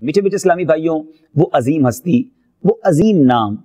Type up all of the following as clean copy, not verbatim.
میٹھے میٹھے اسلامی بھائیوں، وہ عظیم ہستی، وہ عظیم نام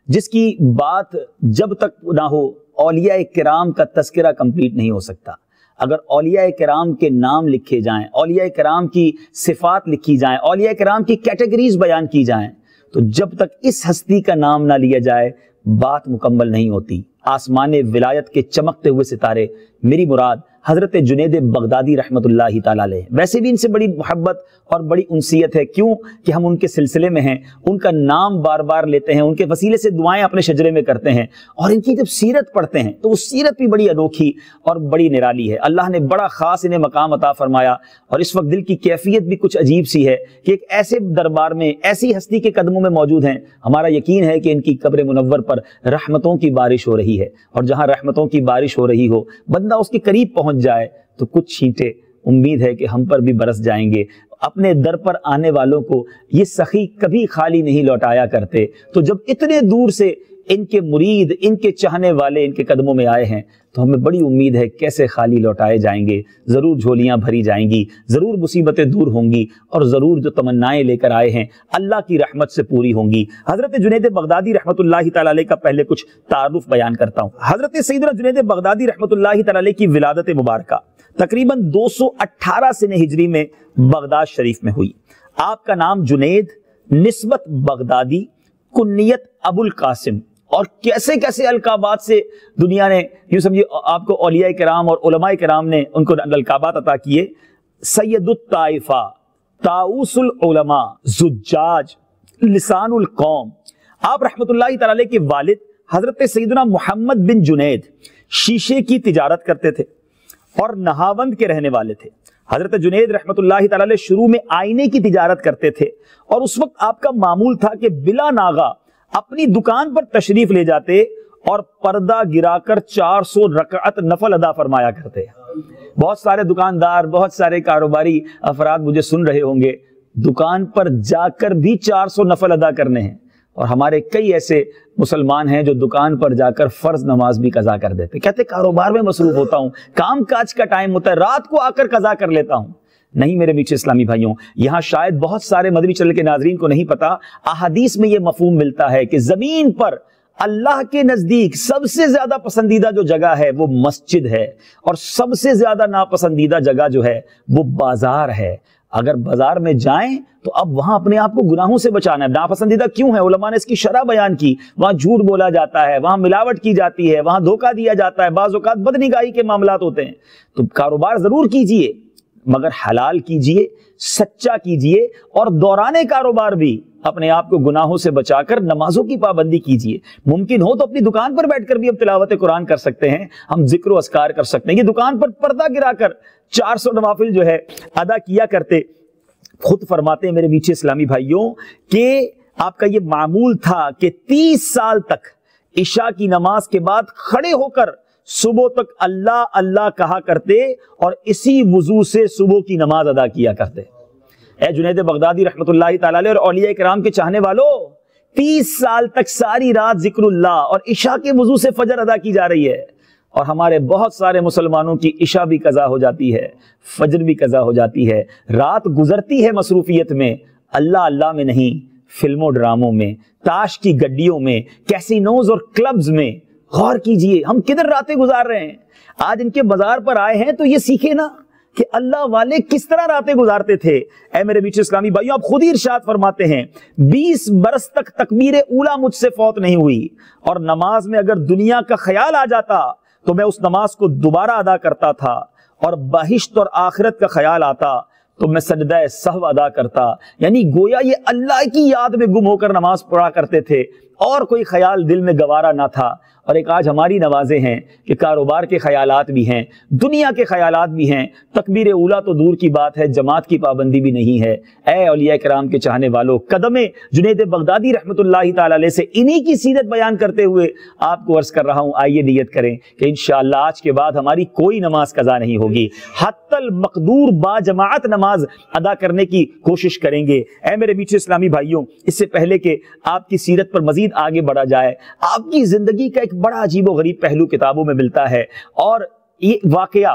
جس کی بات جب تک نہ ہو اولیاء کرام کا تذکرہ کمپلیٹ نہیں ہو سکتا۔ اگر اولیاء کرام کے نام لکھے جائیں، اولیاء کرام کی صفات لکھی جائیں، اولیاء کرام کی کیٹیگریز بیان کی جائیں، تو جب تک اس ہستی کا نام نہ لیا جائے بات مکمل نہیں ہوتی۔ آسمان ولایت کے چمکتے ہوئے ستارے، میری مراد حضرت جنید بغدادی رحمت اللہ تعالیٰ علیہ، ویسے بھی ان سے بڑی محبت اور بڑی انسیت ہے، کیوں کہ ہم ان کے سلسلے میں ہیں، ان کا نام بار بار لیتے ہیں، ان کے وسیلے سے دعائیں اپنے شجرے میں کرتے ہیں، اور ان کی جب سیرت پڑھتے ہیں تو وہ سیرت بھی بڑی انوکھی اور بڑی نرالی ہے۔ اللہ نے بڑا خاص انہیں مقام عطا فرمایا، اور اس وقت دل کی کیفیت بھی کچھ عجیب سی ہے کہ ایک ایسے دربار میں ایسی ہستی کے قدموں میں موجود ہیں۔ ہمارا یقین ہے کہ ان کی قبر منور پر رحمتوں کی بارش ہو رہی ہے، اور جہاں رحمتوں کی بارش ہو رہی ہو، بندہ اس کے قریب پہنچ جائے تو کچھ چھینٹے امید ہے کہ ہم پر بھی برس جائیں گے۔ اپنے در پر آنے والوں کو یہ سخی کبھی خالی نہیں لوٹایا کرتے، تو جب اتنے دور سے ان کے مرید، ان کے چاہنے والے ان کے قدموں میں آئے ہیں تو ہمیں بڑی امید ہے کیسے خالی لوٹائے جائیں گے، ضرور جھولیاں بھری جائیں گی، ضرور مصیبتیں دور ہوں گی، اور ضرور جو تمنائیں لے کر آئے ہیں اللہ کی رحمت سے پوری ہوں گی۔ حضرت جنید بغدادی رحمت اللہ تعالیٰ علیہ کا پہلے کچھ تعارف بیان کرتا ہوں۔ حضرت سیدنا جنید بغدادی رحمت اللہ تعالیٰ علیہ کی ولادت مبارکہ تقریباً 218 سنہ ہجری میں بغداد شریف میں ہوئی۔ آپ کا نام جنید، نسبت بغدادی، کنیت ابو القاسم، اور کیسے کیسے القابات سے دنیا نے یوں سمجھے آپ کو اولیاء کرام اور علماء کرام نے ان کو القابات عطا کیے۔ سید الطائفہ، طاؤس العلماء، زجاج، لسان القوم۔ آپ رحمت اللہ تعالی علیہ کے والد حضرت سیدنا محمد بن جنید شیشے کی تجارت کرتے تھے اور نہاوند کے رہنے والے تھے۔ حضرت جنید رحمت اللہ تعالی علیہ شروع میں آئینے کی تجارت کرتے تھے، اور اس وقت آپ کا معمول تھا کہ بلا ناغہ اپنی دکان پر تشریف لے جاتے اور پردہ گرا کر 400 رکعت نفل ادا فرمایا کرتے۔ بہت سارے دکاندار، بہت سارے کاروباری افراد مجھے سن رہے ہوں گے، دکان پر جا کر بھی 400 نفل ادا کرنے ہیں، اور ہمارے کئی ایسے مسلمان ہیں جو دکان پر جا کر فرض نماز بھی قضا کر دیتے، کہتے کاروبار میں مصروف ہوتا ہوں، کام کاج کا ٹائم ہوتا ہے، رات کو آ کر قضا کر لیتا ہوں۔ نہیں میرے میٹھے اسلامی بھائیوں، یہاں شاید بہت سارے مدنی چینل کے ناظرین کو نہیں پتا، احادیث میں یہ مفہوم ملتا ہے کہ زمین پر اللہ کے نزدیک سب سے زیادہ پسندیدہ جو جگہ ہے وہ مسجد ہے، اور سب سے زیادہ ناپسندیدہ جگہ جو ہے وہ بازار ہے۔ اگر بازار میں جائیں تو اب وہاں اپنے آپ کو گناہوں سے بچانا ہے۔ ناپسندیدہ کیوں ہے؟ علماء نے اس کی شرح بیان کی، وہاں جھوٹ بولا جاتا ہے، وہاں ملاوٹ کی جاتی ہے، وہاں دھوکہ دیا جاتا ہے، بعض اوقات بدنگاہی کے معاملات ہوتے ہیں۔ تو کاروبار ضرور کیجئے، مگر حلال کیجئے، سچا کیجئے، اور دوران کاروبار بھی اپنے آپ کو گناہوں سے بچا کر نمازوں کی پابندی کیجئے۔ ممکن ہو تو اپنی دکان پر بیٹھ کر بھی اب تلاوت قرآن کر سکتے ہیں، ہم ذکر و اذکار کر سکتے ہیں۔ یہ دکان پر پردہ گرا کر 400 نوافل جو ہے ادا کیا کرتے۔ خود فرماتے ہیں میرے میٹھے اسلامی بھائیوں کہ آپ کا یہ معمول تھا کہ 30 سال تک عشاء کی نماز کے بعد کھڑے ہو کر صبح تک اللہ اللہ کہا کرتے، اور اسی وضو سے صبح کی نماز ادا کیا کرتے۔ اے جنید بغدادی رحمت اللہ تعالی علیہ اور اولیاء کرام کے چاہنے والوں، 30 سال تک ساری رات ذکر اللہ اور عشاء کے وضو سے فجر ادا کی جا رہی ہے، اور ہمارے بہت سارے مسلمانوں کی عشاء بھی قضا ہو جاتی ہے، فجر بھی قضا ہو جاتی ہے، رات گزرتی ہے مصروفیت میں، اللہ اللہ میں نہیں، فلموں ڈراموں میں، تاش کی گڈیوں میں، کیسینوز اور کلبز میں۔ غور کیجئے ہم کدھر راتیں گزار رہے ہیں۔ آج ان کے بازار پر آئے ہیں تو یہ سیکھے نا کہ اللہ والے کس طرح راتیں گزارتے تھے۔ اے میرے میٹھے اسلامی بھائیوں، آپ خود ہی ارشاد فرماتے ہیں 20 برس تک تکبیر اولا مجھ سے فوت نہیں ہوئی، اور نماز میں اگر دنیا کا خیال آ جاتا تو میں اس نماز کو دوبارہ ادا کرتا تھا، اور بہشت اور آخرت کا خیال آتا تو میں سجدہ سہو ادا کرتا۔ یعنی گویا یہ اللہ کی یاد میں گم ہو کر نماز پڑھا کرتے تھے، اور کوئی خیال دل میں گوارا نہ تھا۔ اور ایک آج ہماری نوازیں ہیں کہ کاروبار کے خیالات بھی ہیں، دنیا کے خیالات بھی ہیں، تکبیر اولا تو دور کی بات ہے، جماعت کی پابندی بھی نہیں ہے۔ اے اولیاء کرام کے چاہنے والوں، قدم جنید بغدادی رحمت اللہ تعالی علیہ سے انہی کی سیرت بیان کرتے ہوئے آپ کو عرض کر رہا ہوں، آئیے نیت کریں کہ انشاءاللہ آج کے بعد ہماری کوئی نماز قضا نہیں ہوگی، حتی المقدور با جماعت نماز ادا کرنے کی کوشش کریں گے۔ اے میرے میٹھے اسلامی بھائیوں، اس سے پہلے کہ آپ کی سیرت پر مزید آگے بڑھا جائے، آپ کی زندگی کا ایک بڑا عجیب و غریب پہلو کتابوں میں ملتا ہے، اور یہ واقعہ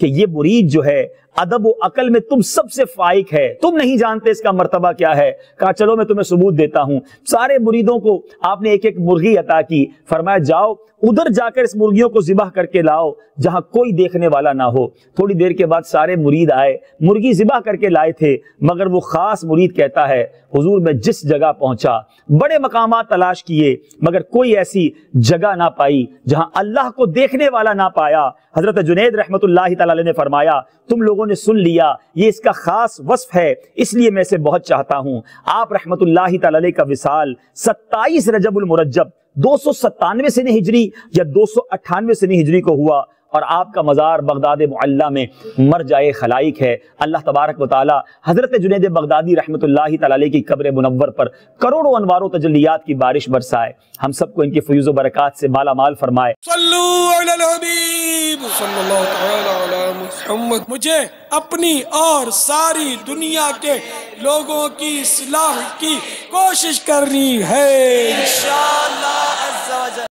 کہ یہ مرید جو ہے ادب و عقل میں تم سب سے فائق ہے، تم نہیں جانتے اس کا مرتبہ کیا ہے۔ کہا چلو میں تمہیں ثبوت دیتا ہوں۔ سارے مریدوں کو آپ نے ایک ایک مرغی عطا کی، فرمایا جاؤ ادھر جا کر اس مرغیوں کو ذبح کر کے لاؤ جہاں کوئی دیکھنے والا نہ ہو۔ تھوڑی دیر کے بعد سارے مرید آئے، مرغی ذبح کر کے لائے تھے، مگر وہ خاص مرید کہتا ہے حضور میں جس جگہ پہنچا بڑے مقامات تلاش کیے مگر کوئی ایسی جگہ نہ پائی جہاں اللہ کو دیکھنے والا نہ پایا۔ حضرت جنید رحمت اللہ تعالی علیہ نے فرمایا تم لوگوں نے سن لیا، یہ اس کا خاص وصف ہے، اس لیے میں اسے بہت چاہتا ہوں۔ آپ رحمت اللہ تعالی علیہ کا وصال 27 رجب المرجب 297 سنہ ہجری یا 298 سنہ ہجری کو ہوا، اور آپ کا مزار بغداد معلیٰ میں مرجع خلائق ہے۔ اللہ تبارک و تعالی حضرت جنید بغدادی رحمت اللہ تعالی علیہ کی قبر منور پر کروڑوں انوار و تجلیات کی بارش برسائے، ہم سب کو ان کی فیوز و برکات سے مالا مال فرمائے۔ صلو علی الحبیب صلی اللہ تعالی علی محمد۔ مجھے اپنی اور ساری دنیا کے لوگوں کی اصلاح کی کوشش کرنی ہے انشاءاللہ عز و جل۔